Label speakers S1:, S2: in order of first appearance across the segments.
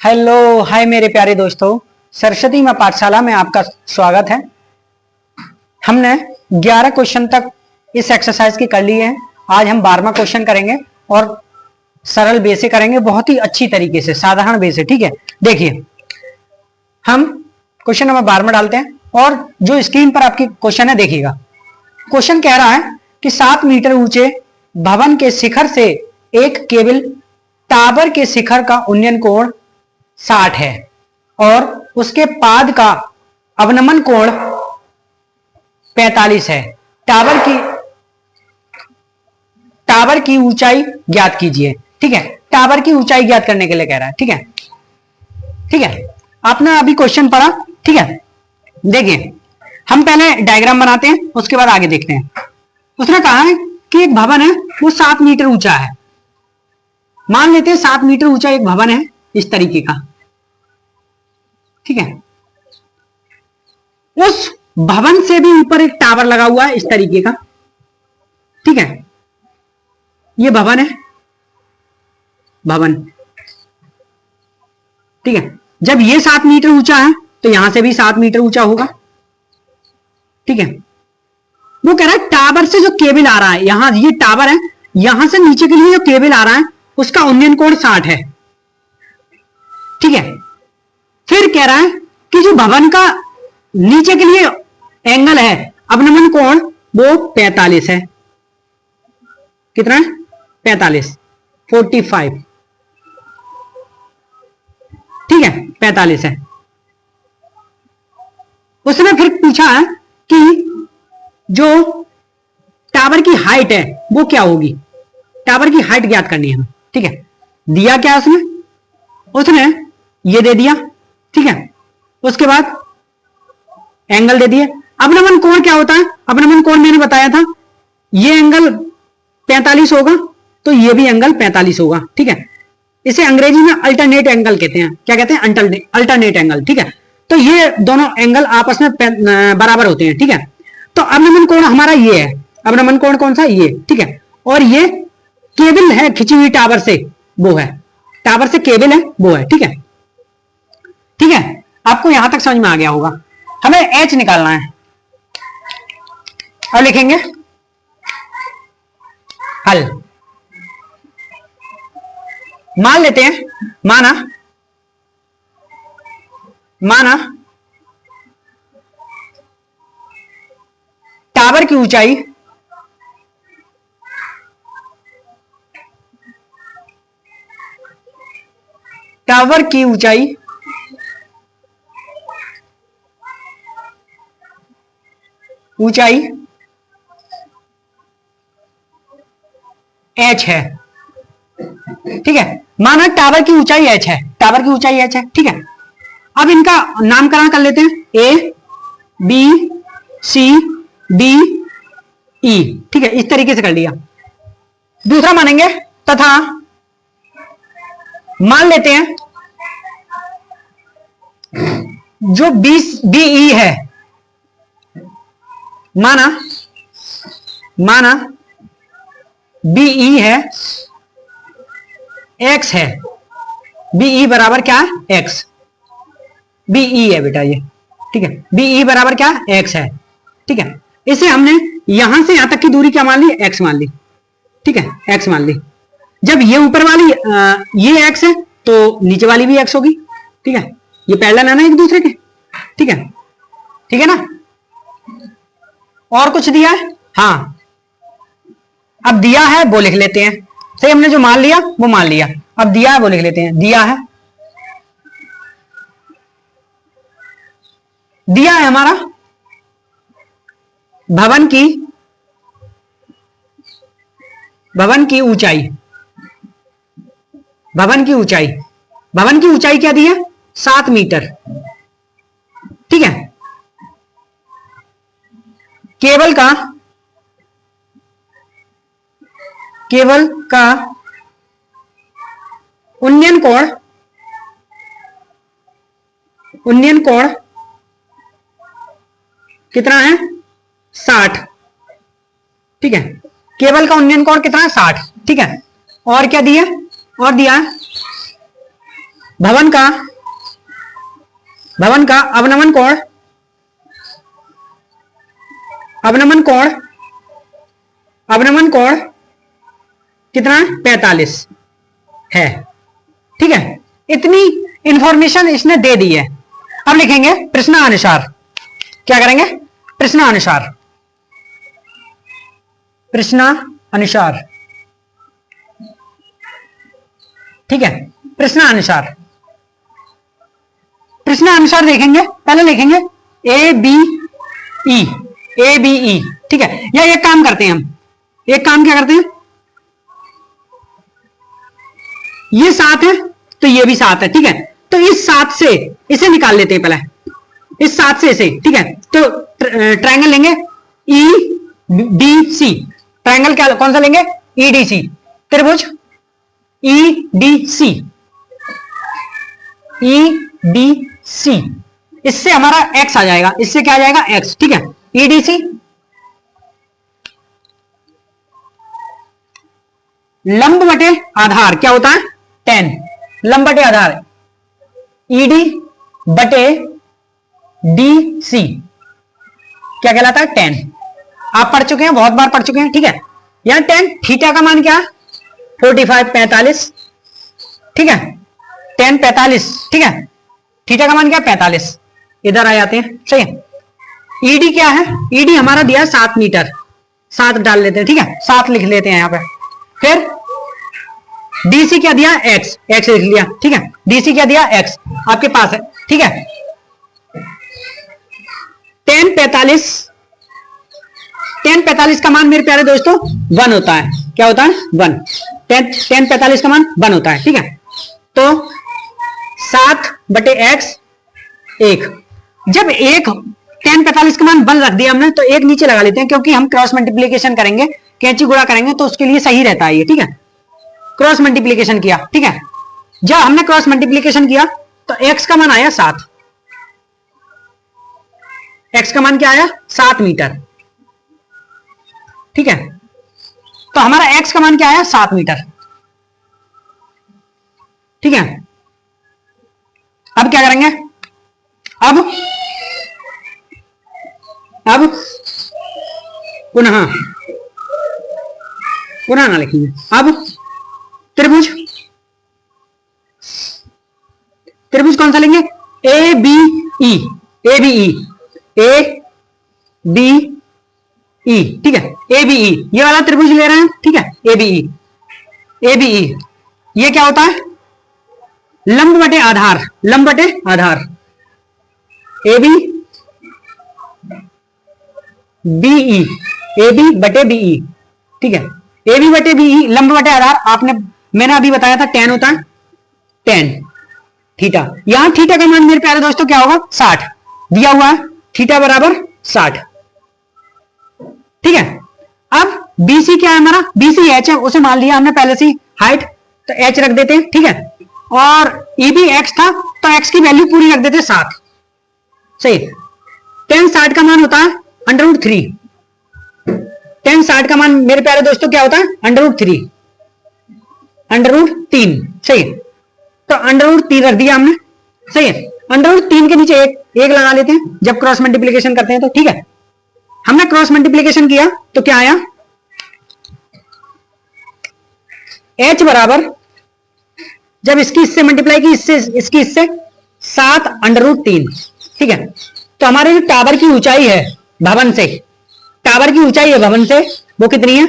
S1: Hello hi मेरे प्यारे दोस्तों, सरस्वती मां पाठशाला में आपका स्वागत है। हमने 11 क्वेश्चन तक इस एक्सरसाइज की कर लिए हैं। आज हम 12वां क्वेश्चन करेंगे और सरल वे से करेंगे, बहुत ही अच्छी तरीके से, साधारण वे से। ठीक है, देखिए हम क्वेश्चन नंबर 12 डालते हैं और जो स्क्रीन पर आपकी क्वेश्चन है देखिएगा। क्वेश्चन कह रहा है कि 7 मीटर ऊंचे भवन के शिखर से एक केबल टावर के शिखर का उन्नयन कोण 60 है और उसके पाद का अवनमन कोण 45 है। टावर की ऊंचाई ज्ञात कीजिए। ठीक है, टावर की ऊंचाई ज्ञात करने के लिए कह रहा है। ठीक है, ठीक है, आपने अभी क्वेश्चन पढ़ा। ठीक है, देखिए हम पहले डायग्राम बनाते हैं, उसके बाद आगे देखते हैं। उसने कहा है कि एक भवन है, वो 7 मीटर ऊंचा है। मान लेते हैं 7 मीटर ऊंचा एक भवन है, इस तरीके का। ठीक है, उस भवन से भी ऊपर एक टावर लगा हुआ है, इस तरीके का। ठीक है, ये भवन है, भवन। ठीक है, जब ये 7 मीटर ऊंचा है तो यहां से भी 7 मीटर ऊंचा होगा। ठीक है, वो कह रहा है टावर से जो केबल आ रहा है, यहां ये टावर है, यहां से नीचे के लिए जो केबल आ रहा है उसका उन्नयन कोण 60 है। ठीक है, फिर कह रहा है कि जो भवन का नीचे के लिए एंगल है, अवनमन कोण, वो 45 है। कितना है? 45, 45। ठीक है, 45 है। उसने फिर पूछा है कि जो टावर की हाइट है वो क्या होगी। टावर की हाइट ज्ञात करनी है हमें। ठीक है, दिया क्या उसने ये दे दिया। ठीक है, उसके बाद एंगल दे दिए। अवनमन कोण क्या होता है? अवनमन कोण मैंने बताया था, ये एंगल 45 होगा तो ये भी एंगल 45 होगा। ठीक है, इसे अंग्रेजी में अल्टरनेट एंगल कहते हैं। क्या कहते हैं? Alternate angle. ठीक है, तो ये दोनों एंगल आपस में बराबर होते हैं। ठीक है, तो अवनमन कोण हमारा ये है। अवनमन कोण कौन सा? ये। ठीक है, और ये केबल है खिंची हुई टावर से, वो है। टावर से केबल है, वो है। ठीक है, ठीक है, आपको यहां तक समझ में आ गया होगा। हमें एच निकालना है। अब लिखेंगे हल। मान लेते हैं, माना टावर की ऊंचाई ऊंचाई h है। ठीक है, माना टावर की ऊंचाई h है। टावर की ऊंचाई h है। ठीक है, अब इनका नामकरण कर लेते हैं, A B C D E. ठीक है, इस तरीके से कर लिया। दूसरा मानेंगे तथा मान लेते हैं जो बीई है, माना बीई है, एक्स है। बीई बराबर क्या है? एक्स। बीई है बेटा ये। ठीक है, बीई बराबर क्या? एक्स है। ठीक है, इसे हमने यहां से यहां तक की दूरी क्या मान ली? एक्स मान ली। ठीक है, एक्स मान ली। जब ये ऊपर वाली ये एक्स है तो नीचे वाली भी एक्स होगी। ठीक है, ये पैरेलल है ना एक दूसरे के। ठीक है, ठीक है ना। और कुछ दिया है? हाँ, अब दिया है वो लिख लेते हैं। सही, हमने जो मान लिया वो मान लिया। अब दिया है वो लिख लेते हैं। दिया है हमारा भवन की ऊंचाई। भवन की ऊंचाई क्या दी है? 7 मीटर। ठीक है, केबल का उन्नयन कोण कितना है? 60। ठीक है, केबल का उन्नयन कोण कितना है? 60। ठीक है, और क्या दिया? और दिया भवन का अवनमन कोण, अवनमन कोण कितना 45 है। ठीक है, इतनी इंफॉर्मेशन इसने दे दी है। अब लिखेंगे प्रश्नानुसार। क्या करेंगे? प्रश्नानुसार। प्रश्नानुसार, ठीक है, प्रश्नानुसार। प्रश्नानुसार देखेंगे, पहले लिखेंगे ए B E, A B E. ठीक है, या एक काम करते हैं हम, एक काम क्या करते हैं, ये 7 है तो ये भी 7 है। ठीक है, तो इस 7 से इसे निकाल लेते हैं, पहले इस 7 से इसे। ठीक है, तो ट्रायंगल लेंगे ई डी सी। ट्रायंगल क्या कौन सा लेंगे? E D C. त्रिभुज ई डी सी, ई डी सी। इससे हमारा एक्स आ जाएगा, इससे क्या आ जाएगा? एक्स। ठीक है, ई डी सी। लंब बटे आधार क्या होता है? 10। लंब बटे आधार ईडी बटे डी सी क्या कहलाता है? 10। आप पढ़ चुके हैं, बहुत बार पढ़ चुके हैं। ठीक है, यहां 10। थीटा का मान क्या है? 45 45। ठीक है, 10 45। ठीक है, थीटा का मान क्या? 45। इधर आ जाते हैं, सही है। ईडी क्या है? ईडी हमारा दिया 7 मीटर, 7 डाल लेते हैं। ठीक है, 7 लिख लेते हैं यहां पे। फिर डीसी क्या दिया? एक्स, एक्स लिख लिया। ठीक है, डीसी क्या दिया? एक्स आपके पास है। ठीक है, 10 45, 10 45 का मान मेरे प्यारे दोस्तों 1 होता है। क्या होता है? 1। 10 45 का मान 1 होता है। ठीक है, तो 7 बटे एक्स 1। जब 10 45 का मान 1 रख दिया हमने, तो 1 नीचे लगा लेते हैं, क्योंकि हम क्रॉस मल्टीप्लीकेशन करेंगे, कैंची गुणा करेंगे, तो उसके लिए सही रहता है ये। ठीक है, क्रॉस मल्टीप्लीकेशन किया। ठीक है, जब हमने क्रॉस मल्टीप्लीकेशन किया तो एक्स का मान आया 7। एक्स का मान क्या आया? 7 मीटर। ठीक है, तो हमारा एक्स का मान क्या आया? 7 मीटर। ठीक है, अब क्या करेंगे? अब पुनः ना लिखेंगे। अब त्रिभुज कौन सा लेंगे? A B E, A B E, A B E. ठीक है, ए बी ई ये वाला त्रिभुज ले रहे हैं। ठीक है, ए बी ई, ए बी ई ये क्या होता है? लंब बटे आधार, लंब बटे आधार A B B E, A B बटे बी ई। ठीक है, ए बी बटे बी ई लंब बटे आधार। मैंने अभी बताया था 10 होता है, 10 थीटा। यहां थीटा का मान मेरे प्यारे दोस्तों क्या होगा? 60 दिया हुआ है, थीटा बराबर 60। ठीक है, अब बीसी क्या है हमारा? बीसी एच है, उसे मान लिया हमने पहले से हाइट, तो एच रख देते हैं। ठीक है, और ई भी एक्स था, तो एक्स की वैल्यू पूरी रख देते 7। सही। 10 60 का मान होता है √3। 10 60 का मान मेरे प्यारे दोस्तों क्या होता है? √3, √3। सही है, तो √3 रख दिया हमने। सही है, √3 के नीचे एक लगा लेते हैं जब क्रॉस मल्टीप्लीकेशन करते हैं तो। ठीक है, हमने क्रॉस मल्टीप्लीकेशन किया तो क्या आया? h बराबर, जब इसकी इससे मल्टीप्लाई की, इसकी इससे 7 √3। ठीक है, तो हमारे जो टावर की ऊंचाई है भवन से, टावर की ऊंचाई है भवन से, वो कितनी है?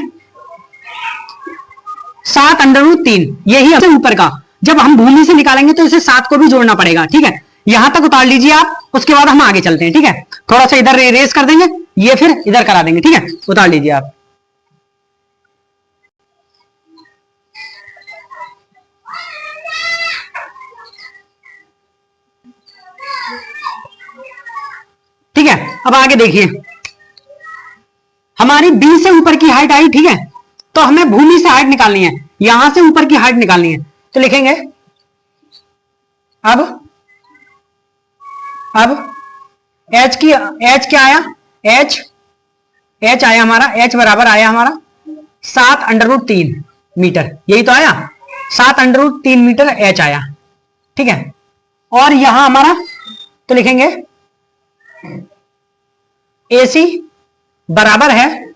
S1: 7 √3। यही सबसे ऊपर का। जब हम भूमि से निकालेंगे तो इसे 7 को भी जोड़ना पड़ेगा। ठीक है, यहां तक उतार लीजिए आप, उसके बाद हम आगे चलते हैं। ठीक है, थोड़ा सा इधर रेस कर देंगे, ये फिर इधर करा देंगे। ठीक है, उतार लीजिए आप। ठीक है, अब आगे देखिए, हमारी बी से ऊपर की हाइट आई। ठीक है, तो हमें भूमि से हाइट निकालनी है, यहां से ऊपर की हाइट निकालनी है। तो लिखेंगे अब एच क्या आया? एच आया हमारा, एच बराबर आया हमारा 7 √3 मीटर। यही तो आया, 7 √3 मीटर एच आया। ठीक है, और यहां हमारा तो लिखेंगे AC बराबर है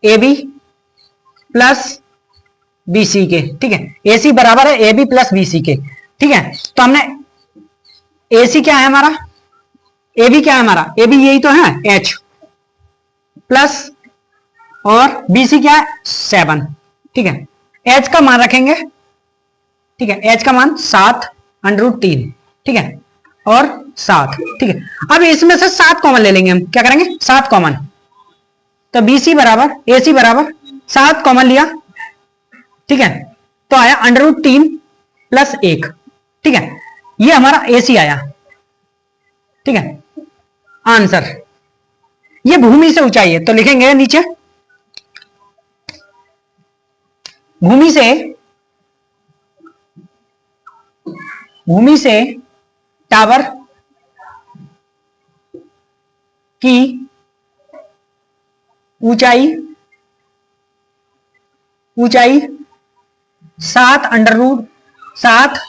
S1: AB प्लस BC के, ठीक है, AC बराबर है AB प्लस BC के, ठीक है। तो हमने AC क्या है हमारा, AB क्या है हमारा, AB यही तो है H प्लस और BC क्या है 7, ठीक है। H का मान रखेंगे, ठीक है, H का मान 7√3, ठीक है, और 7, ठीक है। अब इसमें से 7 कॉमन ले लेंगे हम, क्या करेंगे 7 कॉमन, तो BC बराबर AC बराबर 7 कॉमन लिया, ठीक है, तो आया √3 प्लस 1, ठीक है, ये हमारा AC आया, ठीक है। आंसर ये भूमि से ऊंचाई है तो लिखेंगे नीचे भूमि से टावर की ऊंचाई 7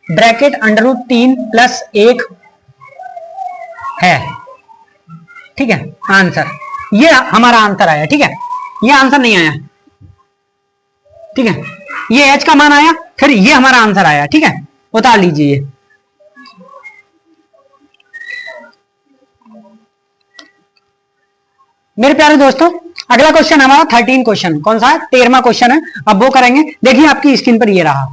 S1: ब्रैकेट √3 प्लस 1 है, ठीक है। आंसर ये हमारा आंसर आया, ठीक है, ये आंसर नहीं आया, ठीक है, ये H का मान आया, फिर ये हमारा आंसर आया, ठीक है, उतार लीजिए। मेरे प्यारे दोस्तों अगला क्वेश्चन हमारा 13 क्वेश्चन, कौन सा है 13वां क्वेश्चन है, अब वो करेंगे। देखिए आपकी स्क्रीन पर ये रहा,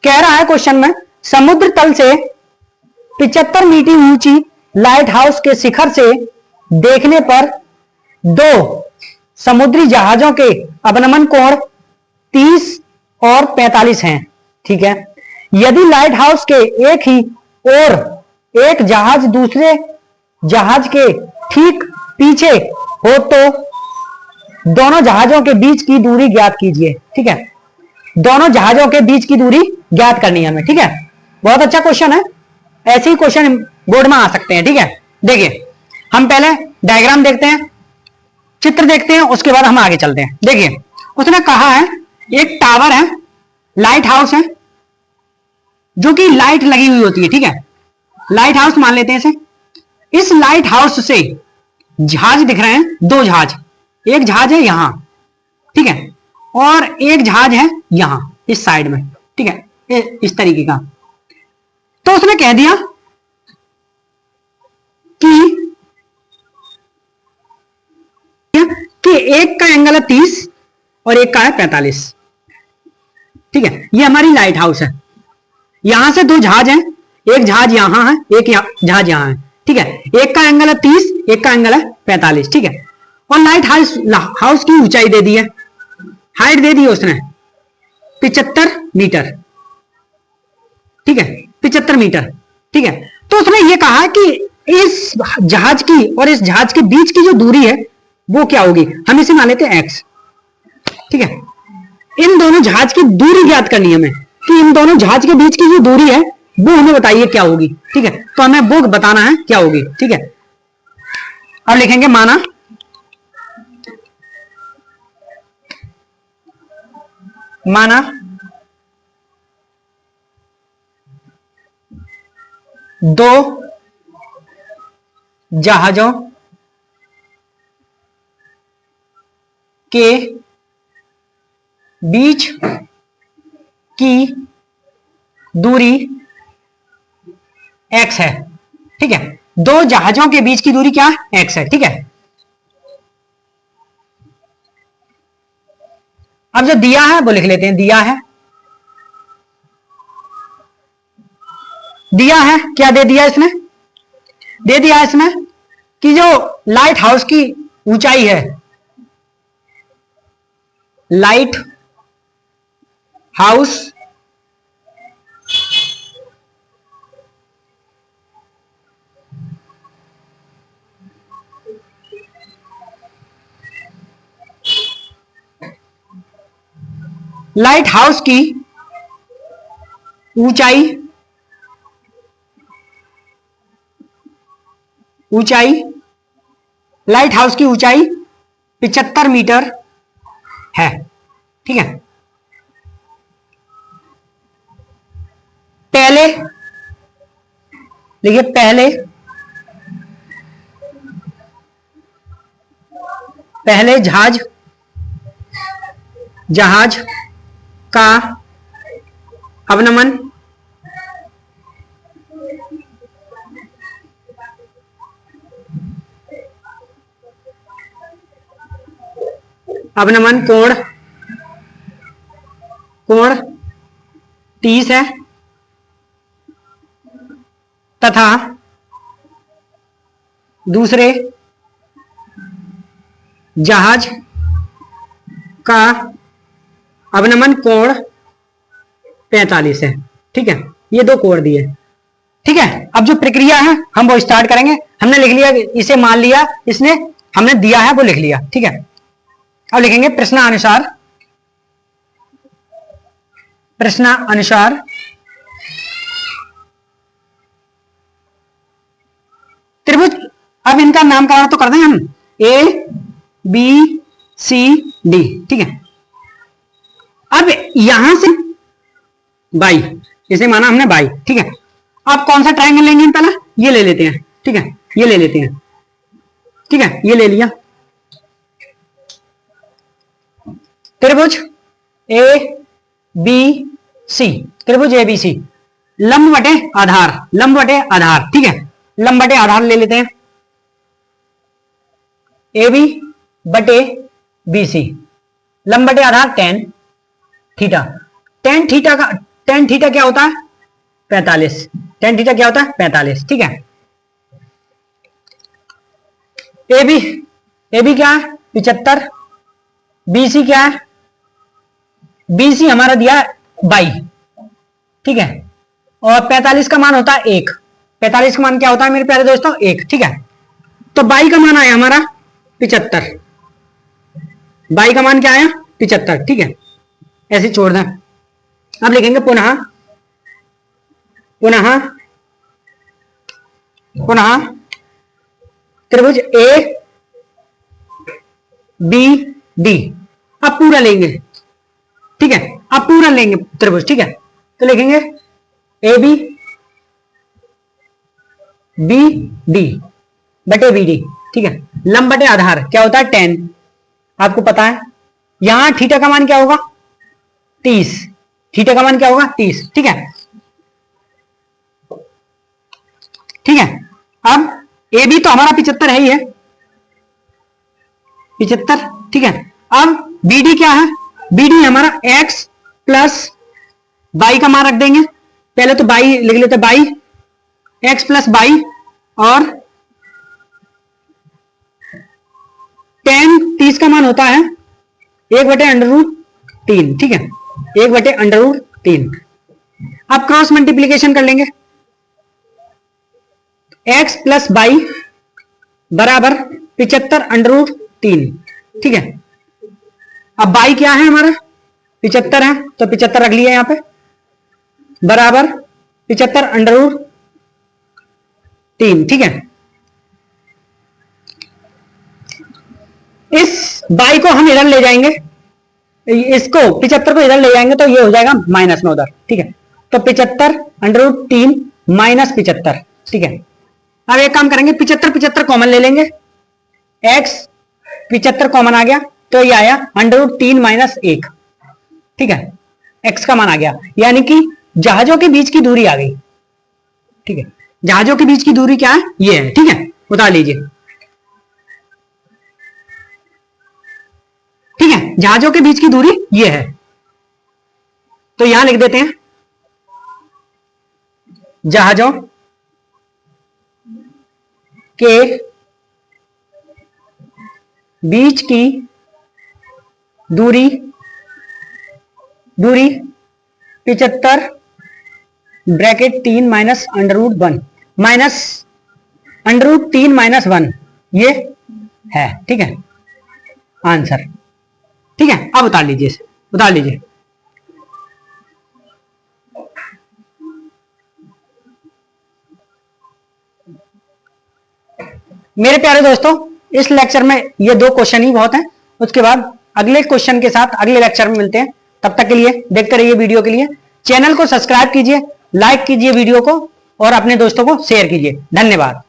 S1: कह रहा है क्वेश्चन में समुद्र तल से 75 मीटर ऊंची लाइट हाउस के शिखर से देखने पर 2 समुद्री जहाजों के अवनमन कोण 30 और 45 हैं, ठीक है। यदि लाइट हाउस के एक ही और एक जहाज दूसरे जहाज के ठीक पीछे हो तो दोनों जहाजों के बीच की दूरी ज्ञात कीजिए, ठीक है। दोनों जहाजों के बीच की दूरी ज्ञात करनी है हमें, ठीक है। बहुत अच्छा क्वेश्चन है, ऐसे ही क्वेश्चन बोर्ड में आ सकते हैं, ठीक है। देखिए हम पहले डायग्राम देखते हैं, चित्र देखते हैं, उसके बाद हम आगे चलते हैं। देखिए उसने कहा है एक टावर है, लाइट हाउस है, जो कि लाइट लगी हुई होती है, ठीक है, लाइट हाउस मान लेते हैं इसे। इस लाइट हाउस से जहाज दिख रहे हैं, 2 जहाज, एक जहाज है यहां, ठीक है, और एक जहाज है यहां इस साइड में, ठीक है, इस तरीके का। तो उसने कह दिया कि एक का एंगल है 30 और एक का है 45, ठीक है। ये हमारी लाइट हाउस है, यहां से 2 जहाज हैं, एक जहाज यहां है, एक जहाज यहां है, ठीक है। एक का एंगल है 30, एक का एंगल है 45, ठीक है। और लाइट हाउस की ऊंचाई दे दी है, हाइट दे दी है उसने 75 मीटर, ठीक है, 75 मीटर, ठीक है। तो उसने ये कहा कि इस जहाज की और इस जहाज के बीच की जो दूरी है वो क्या होगी, हम इसे मान लेते हैं x, ठीक है। इन दोनों जहाज की दूरी ज्ञात करनी है हमें, कि इन दोनों जहाज के बीच की जो दूरी है वो हमें बताइए क्या होगी, ठीक है। तो हमें वो बताना है क्या होगी, ठीक है। अब लिखेंगे माना 2 जहाजों के बीच की दूरी x है, ठीक है। 2 जहाजों के बीच की दूरी क्या x है, ठीक है। अब जो दिया है वो लिख लेते हैं, दिया है क्या दे दिया इसमें, दे दिया इसमें कि जो लाइट हाउस की ऊंचाई है, लाइट हाउस की ऊंचाई लाइट हाउस की ऊंचाई 75 मीटर है, ठीक है। पहले देखिए, पहले जहाज का अवनमन कोण 30 है तथा दूसरे जहाज का अवनमन कोण 45 है। ठीक है, ये दो कोण दिए। ठीक है, अब जो प्रक्रिया है हम वो स्टार्ट करेंगे। हमने लिख लिया, इसे मान लिया, इसने हमने दिया है वो लिख लिया। ठीक है, अब लिखेंगे प्रश्नानुसार त्रिभुज। अब इनका नामकरण तो कर दें हम, ए बी सी डी। ठीक है, अब यहां से बाई, इसे माना हमने बाई। ठीक है, अब कौन सा ट्रायंगल लेंगे हम? पहला ये ले लेते हैं। ठीक है, ये ले लेते हैं। ठीक है, ये ले लिया। त्रिभुज ए बी सी, त्रिभुज ए बी सी, लंब बटे आधार, लंब बटे आधार। ठीक है, लंब बटे आधार ले लेते हैं, ए बी बटे बी सी, लंब बटे आधार tan थीटा। tan थीटा क्या होता है? 45। tan थीटा क्या होता है? 45। ठीक है, ए बी क्या है? 75। बी सी क्या है? बी सी हमारा दिया 22। ठीक है, और 45 का मान होता है 1। 45 का मान क्या होता है मेरे प्यारे दोस्तों? 1। ठीक है, तो 22 का मान आया हमारा 75। 22 का मान क्या आया? 75। ठीक है, ऐसे छोड़ दें। अब लिखेंगे पुनः त्रिभुज ए बी डी। अब पूरा लेंगे। ठीक है, अब पूरा लेंगे त्रिभुज। ठीक है, तो लिखेंगे ए बी बी डी बटे बी डी। ठीक है, लंब बटे आधार क्या होता है? tan। आपको पता है यहां थीटा का मान क्या होगा? 30। थीटा का मान क्या होगा? 30। ठीक है, ठीक है, अब ए बी तो हमारा 75 है ही है, 75। ठीक है, अब बी डी क्या है? बी डी हमारा x प्लस बाई का मान रख देंगे। पहले तो बाई लिख लेते, बाई x प्लस बाई, और tan 30 का मान होता है 1/√3। ठीक है, 1/√3। अब क्रॉस मल्टीप्लीकेशन कर लेंगे, x प्लस बाई बराबर 75/√3। ठीक है, अब बाई क्या है हमारा? 75 है, तो 75 रख लिया यहां पे, बराबर 75/√3। ठीक है, इस बाई को हम इधर ले जाएंगे, इसको 75 को इधर ले जाएंगे तो ये हो जाएगा माइनस में उधर। ठीक है, तो 75/√3 माइनस 75। ठीक है, अब एक काम करेंगे, 75 कॉमन ले लेंगे, x 75 कॉमन आ गया तो ये आया √3 माइनस 1। ठीक है, x का मान आ गया, यानी कि जहाजों के बीच की दूरी आ गई। ठीक है, जहाजों के बीच की दूरी क्या है? ये है। ठीक है, उतार लीजिए। ठीक है, जहाजों के बीच की दूरी ये है, तो यहां लिख देते हैं जहाजों के बीच की दूरी 75 ब्रैकेट 3 माइनस √1 माइनस √3 माइनस 1, ये है। ठीक है, आंसर। ठीक है, अब उतार लीजिए, इसे उतार लीजिए। मेरे प्यारे दोस्तों, इस लेक्चर में ये 2 क्वेश्चन ही बहुत हैं। उसके बाद अगले क्वेश्चन के साथ अगले लेक्चर में मिलते हैं। तब तक के लिए देखते रहिए वीडियो के लिए। चैनल को सब्सक्राइब कीजिए लाइक कीजिए वीडियो को और अपने दोस्तों को शेयर कीजिए। धन्यवाद।